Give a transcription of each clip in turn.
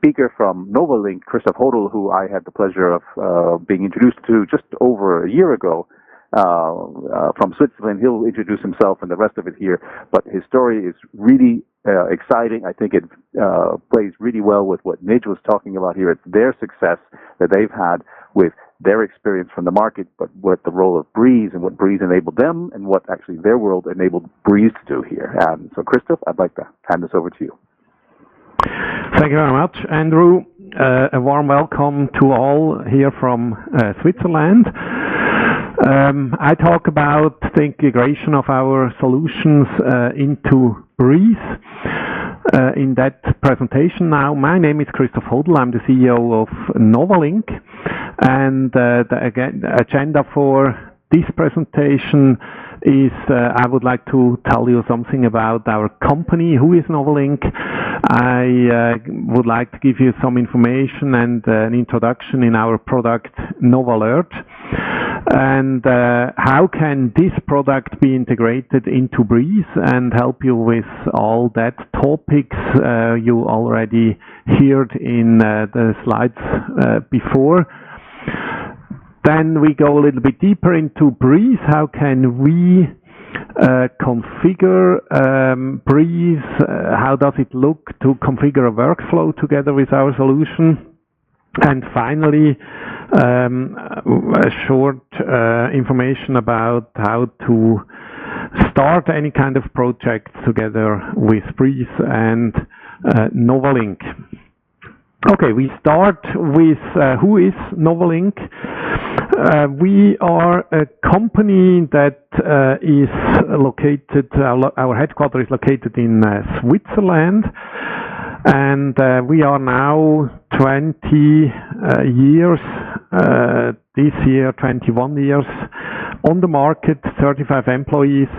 speaker from Novalink, Christoph Hodel, who I had the pleasure of being introduced to just over a year ago from Switzerland. He'll introduce himself and the rest of it here, but his story is really exciting. I think it plays really well with what Nij was talking about here. It's their success that they've had with their experience from the market, but what the role of Breeze and what Breeze enabled them and what actually their world enabled Breeze to do here. So Christoph, I'd like to hand this over to you. Thank you very much, Andrew. A warm welcome to all here from Switzerland. I talk about the integration of our solutions into Breeze in that presentation now. My name is Christoph Hodel. I'm the CEO of Novalink, and the agenda for this presentation is I would like to tell you something about our company, who is Novalink. I would like to give you some information and an introduction in our product Novalert, and how can this product be integrated into Breeze and help you with all that topics you already heard in the slides before. Then we go a little bit deeper into Breeze. How can we configure Breeze? How does it look to configure a workflow together with our solution? And finally, a short information about how to start any kind of project together with Breeze and Novalink. Okay, we start with who is Novalink. We are a company that is located, our headquarters is located in Switzerland, and we are now 20 years, this year 21 years on the market, 35 employees,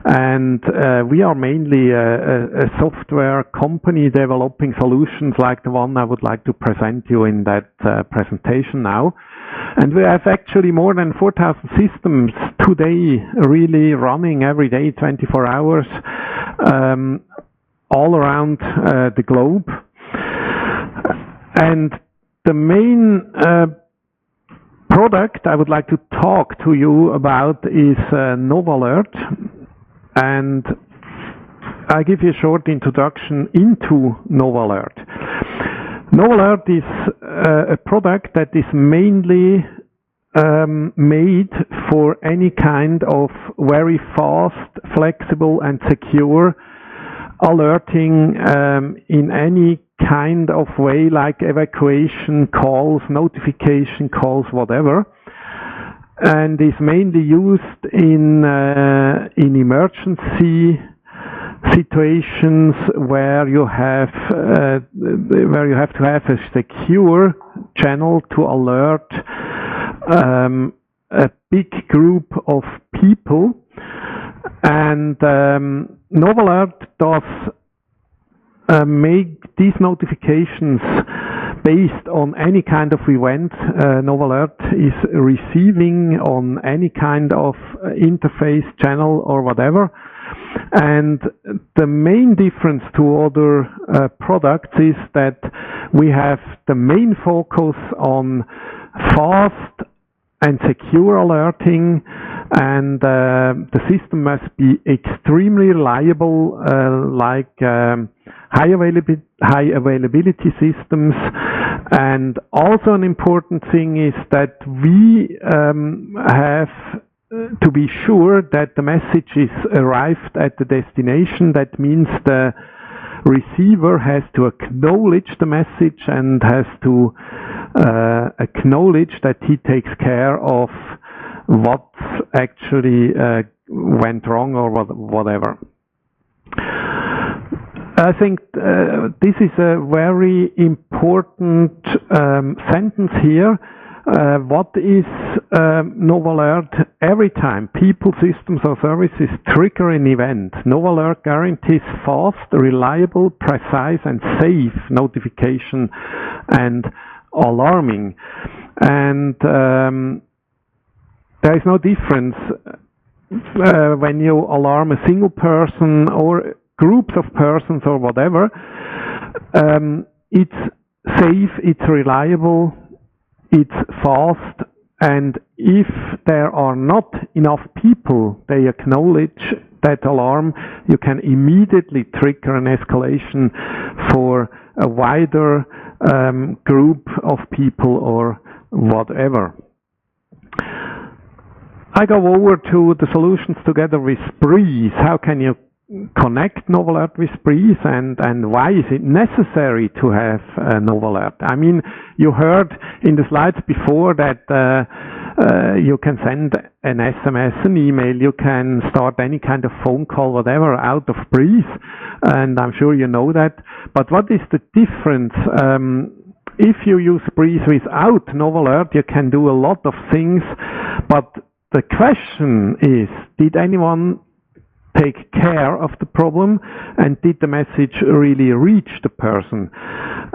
and we are mainly a software company developing solutions like the one I would like to present you in that presentation now. And we have actually more than 4,000 systems today really running every day, 24 hours, all around the globe. And the main product I would like to talk to you about is Novalert, and I give you a short introduction into Novalert. Novalert is a product that is mainly made for any kind of very fast, flexible and secure alerting in any kind of way, like evacuation calls, notification calls, whatever, and is mainly used in emergency situations where you have to have a secure channel to alert a big group of people. And Novalert does make these notifications based on any kind of event Novalert is receiving on any kind of interface, channel or whatever. And the main difference to other products is that we have the main focus on fast and secure alerting, and the system must be extremely reliable, like high availability systems. And also an important thing is that we have to be sure that the message is arrived at the destination. That means the receiver has to acknowledge the message and has to acknowledge that he takes care of what actually went wrong or whatever. I think this is a very important sentence here. What is Novalert? Every time people, systems or services trigger an event, Novalert guarantees fast, reliable, precise and safe notification and alarming. And there is no difference when you alarm a single person or groups of persons or whatever. It's safe, it's reliable, it's fast, and if there are not enough people, they acknowledge that alarm, you can immediately trigger an escalation for a wider group of people or whatever. I go over to the solutions together with Breeze. How can you connect Novalert with Breeze, and why is it necessary to have Novalert? I mean, you heard in the slides before that you can send an SMS, an email, you can start any kind of phone call, whatever, out of Breeze, and I'm sure you know that. But what is the difference? If you use Breeze without Novalert, you can do a lot of things, but the question is, did anyone take care of the problem, and did the message really reach the person?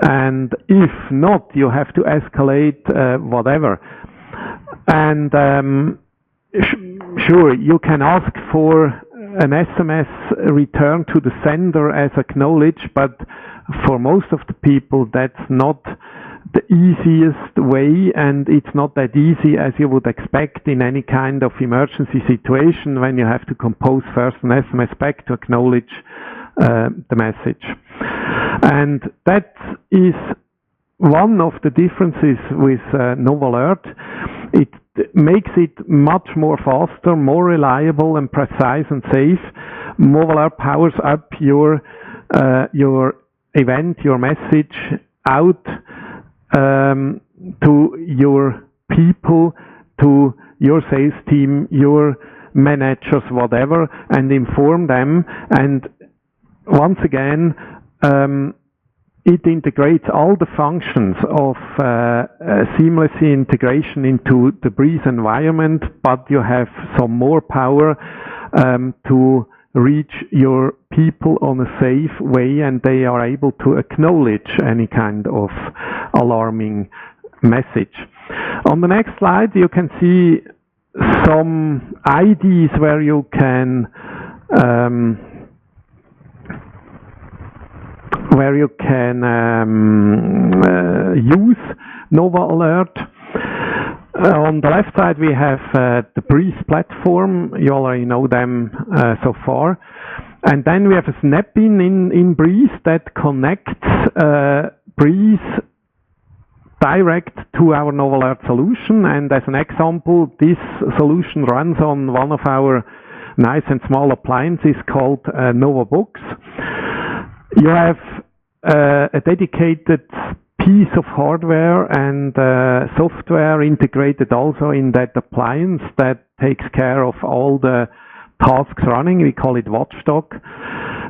And if not, you have to escalate whatever. And sure, you can ask for an SMS return to the sender as acknowledged, but for most of the people that's not the easiest way, and it's not that easy as you would expect in any kind of emergency situation when you have to compose first an SMS back to acknowledge the message. And that is one of the differences with Novalert. It makes it much more faster, more reliable and precise and safe. Novalert powers up your event, your message out to your people, to your sales team, your managers, whatever, and inform them. And once again, it integrates all the functions of seamless integration into the Breeze environment, but you have some more power to reach your people on a safe way, and they are able to acknowledge any kind of alarming message. On the next slide, you can see some IDs where you can use Novalert. On the left side, we have the Breeze platform. You already know them so far. And then we have a snap-in in Breeze that connects Breeze direct to our Novalert solution. And as an example, this solution runs on one of our nice and small appliances called NovaBox. You have a dedicated piece of hardware and software integrated also in that appliance that takes care of all the tasks running. We call it Watchdog.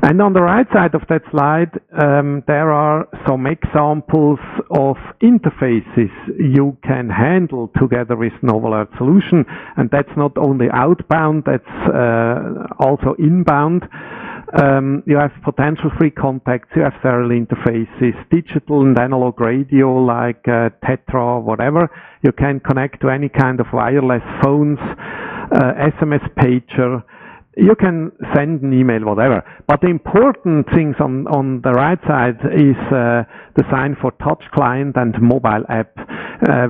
And on the right side of that slide, there are some examples of interfaces you can handle together with Novalert solution. And that's not only outbound, that's also inbound. You have potential free contacts, you have serial interfaces, digital and analog radio like Tetra, whatever. You can connect to any kind of wireless phones, SMS pager. You can send an email, whatever. But the important things on the right side is the sign for touch client and mobile app.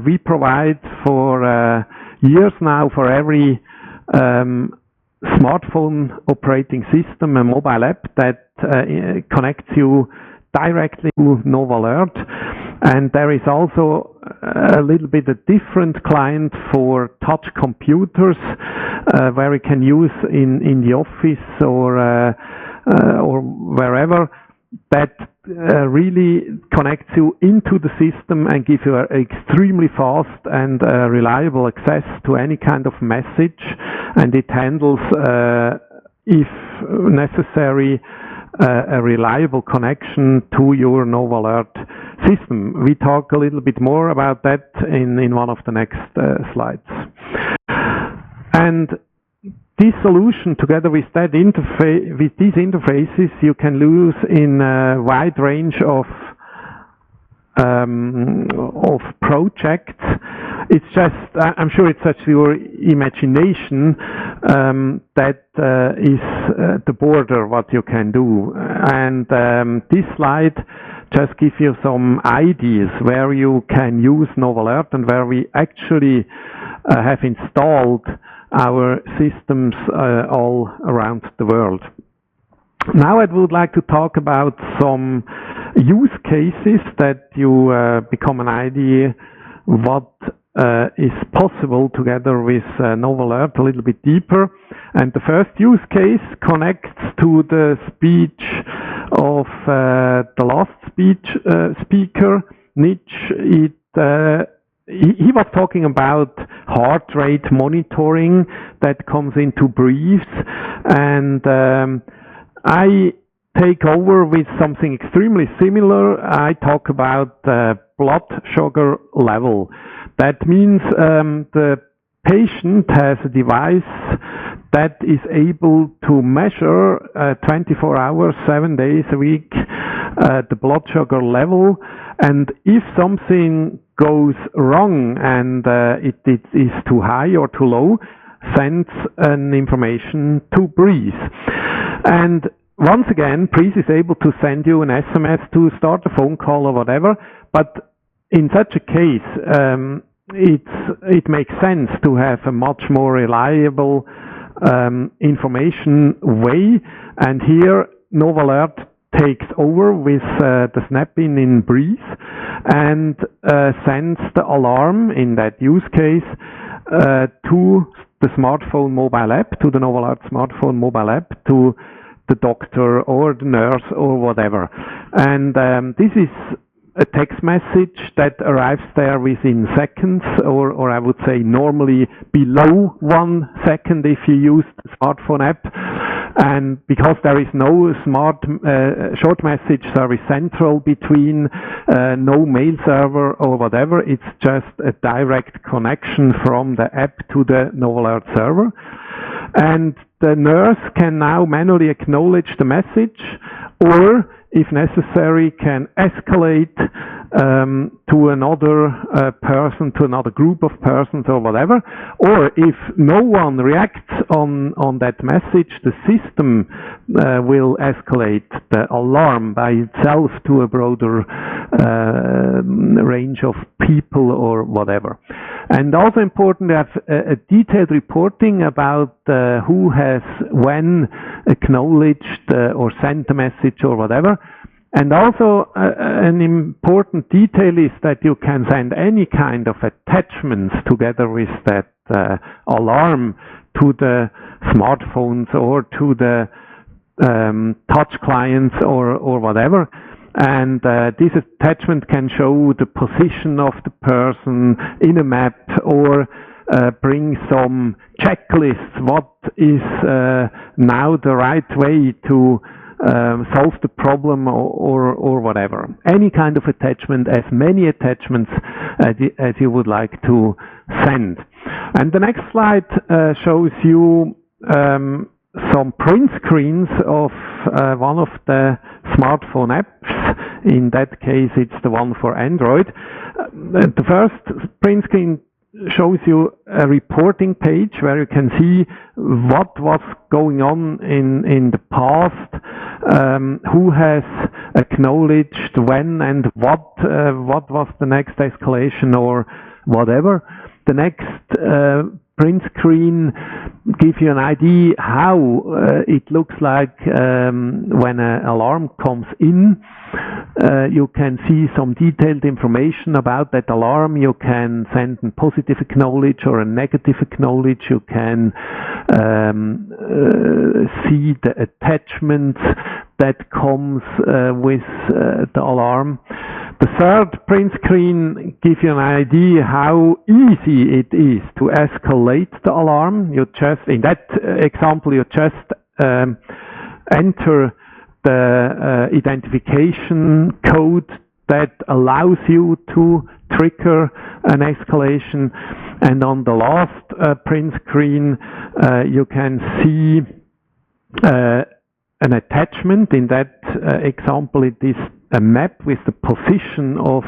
We provide for years now for every smartphone operating system a mobile app that connects you directly to Novalert. And there is also a little bit a different client for touch computers where you can use in the office or wherever, that really connects you into the system and gives you extremely fast and reliable access to any kind of message, and it handles, if necessary, a reliable connection to your Novalert system. We talk a little bit more about that in one of the next slides. And this solution, together with that interface, with these interfaces, you can use in a wide range of projects. It's just, I'm sure it's such your imagination that is the border what you can do. And this slide just give you some ideas where you can use Novalert and where we actually have installed our systems all around the world. Now I would like to talk about some use cases that you become an idea what is possible together with Novalert a little bit deeper. And the first use case connects to the speech of the last speaker, Nietzsche. He was talking about heart rate monitoring that comes into Breeze, and I take over with something extremely similar. I talk about blood sugar level. That means the patient has a device that is able to measure 24 hours, 7 days a week the blood sugar level, and if something goes wrong and it is too high or too low, sends an information to Breeze. And once again, Breeze is able to send you an SMS to start a phone call or whatever, but in such a case, it makes sense to have a much more reliable information way, and here Novalert takes over with the snap-in in Breeze and sends the alarm in that use case to the smartphone mobile app, to the Novalert smartphone mobile app, to the doctor or the nurse or whatever. And this is a text message that arrives there within seconds, or I would say normally below 1 second if you use the smartphone app. And because there is no smart short message service central between, no mail server or whatever, it's just a direct connection from the app to the Novalert server. And the nurse can now manually acknowledge the message, or if necessary can escalate to another person, to another group of persons or whatever. Or if no one reacts on that message, the system will escalate the alarm by itself to a broader range of people or whatever. And also important to have a detailed reporting about who has when acknowledged or sent a message or whatever. And also an important detail is that you can send any kind of attachments together with that alarm to the smartphones or to the touch clients or whatever. And this attachment can show the position of the person in a map, or bring some checklists. What is now the right way to solve the problem or whatever. Any kind of attachment, as many attachments as you would like to send. And the next slide shows you some print screens of one of the smartphone apps. In that case, it's the one for Android. The first print screen shows you a reporting page where you can see what was going on in the past, who has acknowledged when and what was the next escalation or whatever. The next print screen gives you an idea how it looks like when an alarm comes in. You can see some detailed information about that alarm. You can send a positive acknowledge or a negative acknowledge. You can see the attachments that comes with the alarm. The third print screen gives you an idea how easy it is to escalate the alarm. You just, in that example, you just enter the identification code that allows you to trigger an escalation. And on the last print screen, you can see an attachment. In that example, it is a map with the position of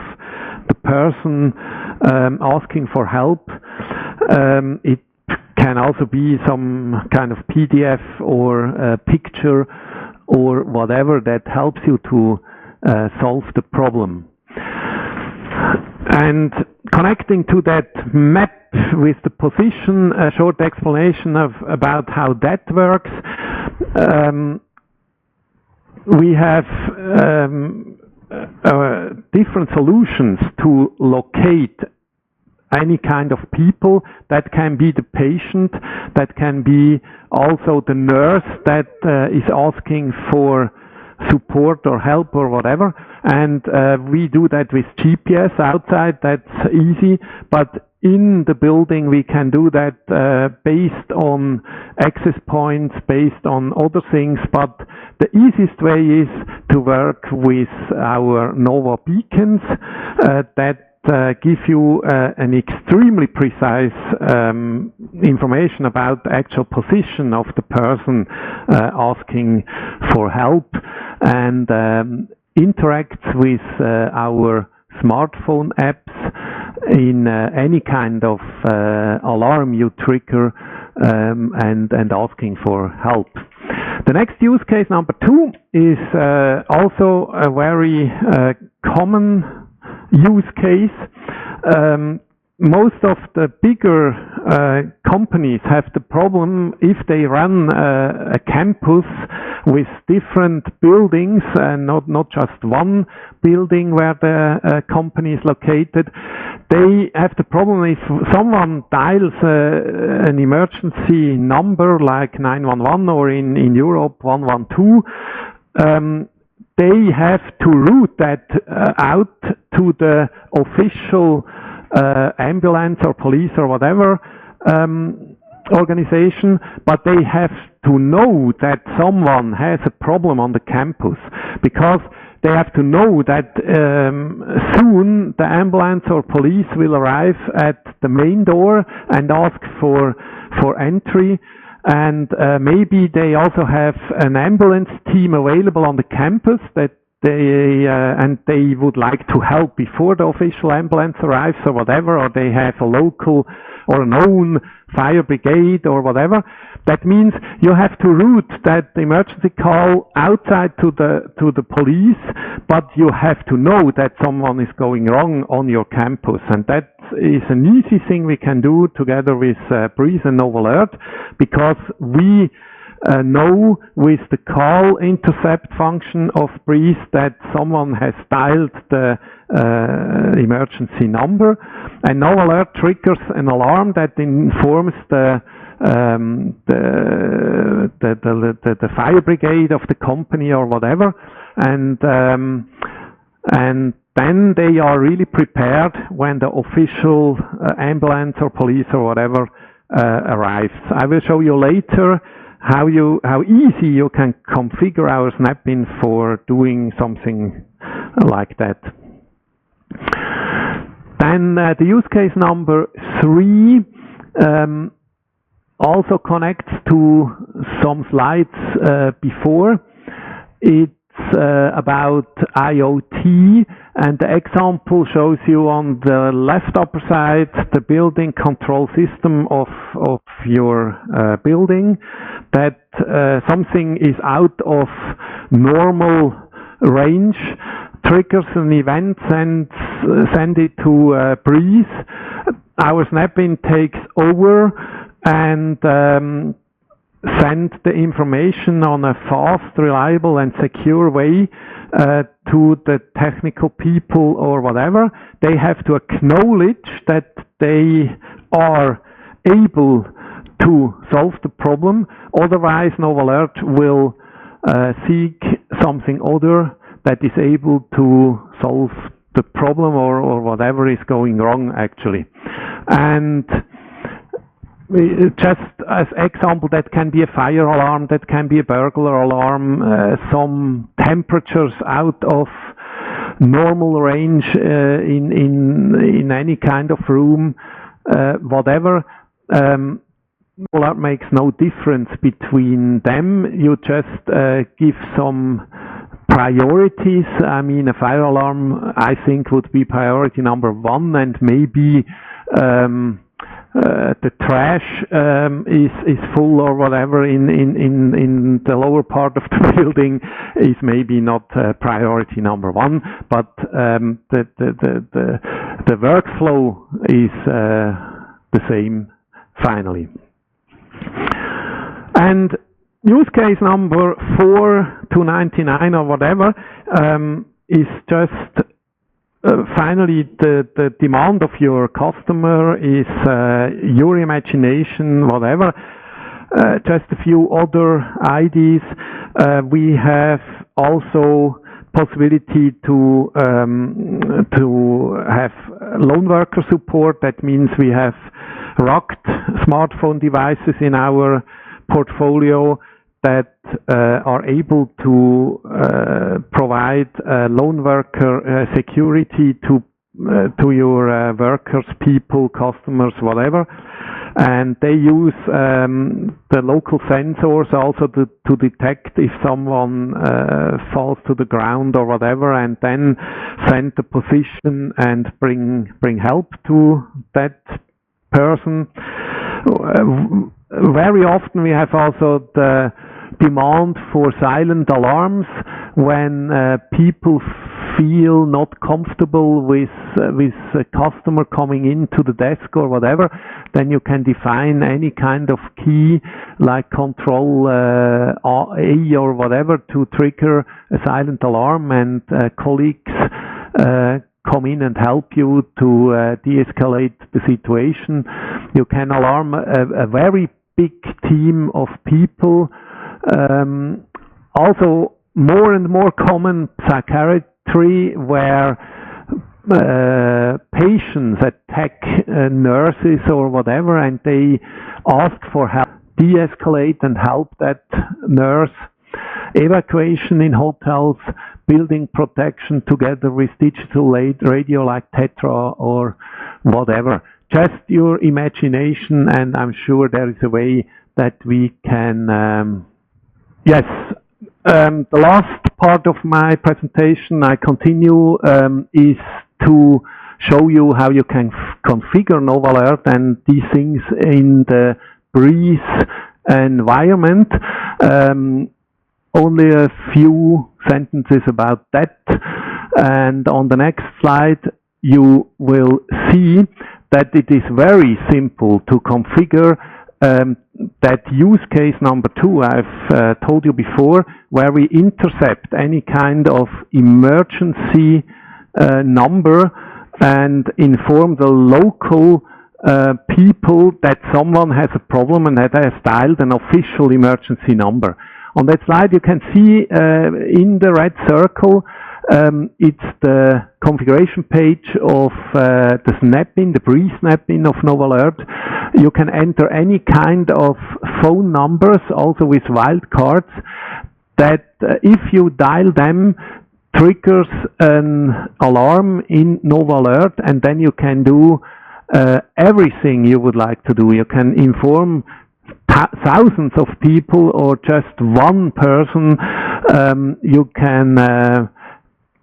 the person asking for help. It can also be some kind of PDF or a picture or whatever that helps you to solve the problem. And connecting to that map with the position, a short explanation about how that works. We have different solutions to locate any kind of people. That can be the patient, that can be also the nurse that is asking for support or help or whatever, and we do that with GPS outside. That's easy, but in the building we can do that based on access points, based on other things, but the easiest way is to work with our Nova beacons that give you an extremely precise information about the actual position of the person asking for help, and interacts with our smartphone apps in any kind of alarm you trigger and asking for help. The next use case, number 2, is also a very common use case. Most of the bigger companies have the problem if they run a campus with different buildings and not just one building where the company is located. They have the problem if someone dials an emergency number like 911 or in Europe 112, they have to route that out to the official ambulance or police or whatever organization, but they have to know that someone has a problem on the campus, because they have to know that soon the ambulance or police will arrive at the main door and ask for entry. And maybe they also have an ambulance team available on the campus that they would like to help before the official ambulance arrives or whatever, or they have a local or an own fire brigade or whatever. That means you have to route that emergency call outside to the police, but you have to know that someone is going wrong on your campus, and that is an easy thing we can do together with Breeze and Novalert, because we know with the call intercept function of Breeze that someone has dialed the emergency number, and Novalert triggers an alarm that informs the fire brigade of the company or whatever, and then they are really prepared when the official ambulance or police or whatever arrives. I will show you later how easy you can configure our snap-in for doing something like that. Then the use case number 3 also connects to some slides before. It's about IOT, and the example shows you on the left upper side the building control system of your building, that something is out of normal range, triggers an event and send it to Breeze. Our snap-in takes over and send the information on a fast, reliable and secure way to the technical people or whatever. They have to acknowledge that they are able to solve the problem, otherwise Novalert will seek something other that is able to solve the problem or whatever is going wrong actually. And just as example, that can be a fire alarm, that can be a burglar alarm, some temperatures out of normal range in any kind of room, whatever. That makes no difference between them. You just give some priorities. I mean, a fire alarm, I think, would be priority number 1, and maybe the trash is full or whatever in the lower part of the building is maybe not priority number one, but the workflow is the same finally. And use case number 4 to 99 or whatever is just finally the demand of your customer is your imagination, whatever. Just a few other ideas. We have also possibility to have lone worker support. That means we have rugged smartphone devices in our portfolio that are able to provide lone worker security to your workers, people, customers, whatever. And they use the local sensors also to detect if someone falls to the ground or whatever, and then send the position and bring help to that person. Very often we have also the demand for silent alarms when people feel not comfortable with a customer coming into the desk or whatever. Then you can define any kind of key like Control A or whatever to trigger a silent alarm, and colleagues come in and help you to de-escalate the situation. You can alarm a very big team of people. Also, more and more common psychiatry where patients attack nurses or whatever, and they ask for help, de-escalate and help that nurse. Evacuation in hotels, building protection together with digital radio like Tetra or whatever. Just your imagination, and I'm sure there is a way that we can... Yes, the last part of my presentation I continue is to show you how you can configure Novalert and these things in the Breeze environment. Only a few sentences about that, and on the next slide you will see that it is very simple to configure that use case number 2 I've told you before, where we intercept any kind of emergency number and inform the local people that someone has a problem and that has dialed an official emergency number. On that slide you can see in the red circle it's the configuration page of the snap-in, the Breeze snap-in of Novalert. You can enter any kind of phone numbers, also with wildcards, that if you dial them, triggers an alarm in Novalert, and then you can do everything you would like to do. You can inform thousands of people or just one person. You can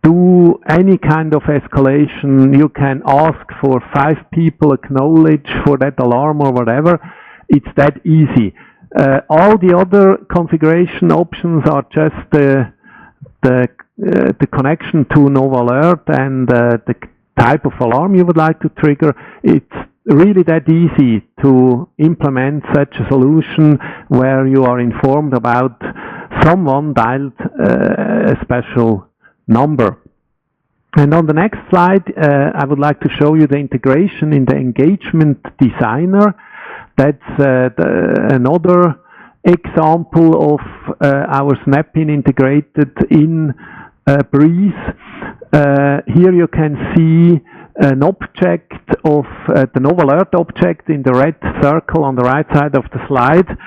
do any kind of escalation. You can ask for 5 people acknowledge for that alarm or whatever. It's that easy. All the other configuration options are just the connection to Novalert and the type of alarm you would like to trigger. It's really that easy to implement such a solution where you are informed about someone dialed a special number. And on the next slide, I would like to show you the integration in the engagement designer. That's another example of our snap-in integrated in Breeze. Here you can see an object of the Novalert object in the red circle on the right side of the slide,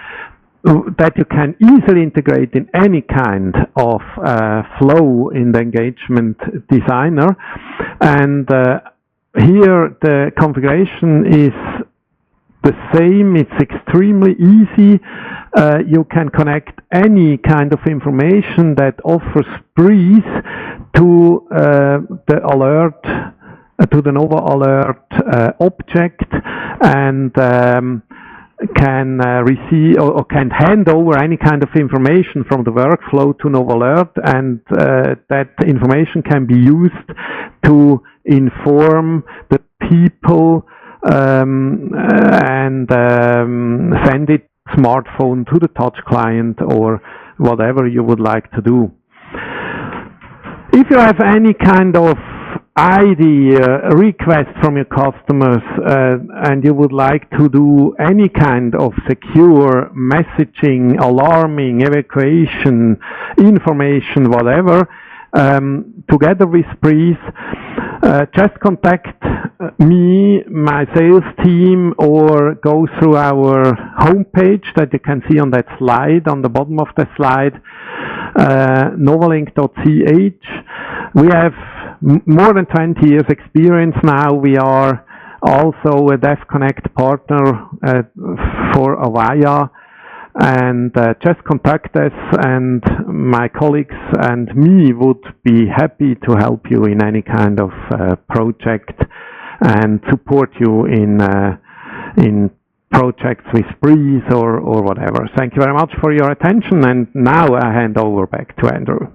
that you can easily integrate in any kind of flow in the engagement designer. And here the configuration is the same. It's extremely easy. You can connect any kind of information that offers Breeze to the alert, to the Novalert object, and can receive or can hand over any kind of information from the workflow to Novalert, and that information can be used to inform the people and send it smartphone to the touch client or whatever you would like to do. If you have any kind of idea, request from your customers, and you would like to do any kind of secure messaging, alarming, evacuation, information, whatever, together with Breeze, just contact me, my sales team, or go through our homepage that you can see on that slide, on the bottom of the slide, novalink.ch. We have more than 20 years experience now. We are also a Deaf Connect partner for Avaya, and just contact us, and my colleagues and me would be happy to help you in any kind of project and support you in projects with Breeze or whatever. Thank you very much for your attention, and now I hand over back to Andrew.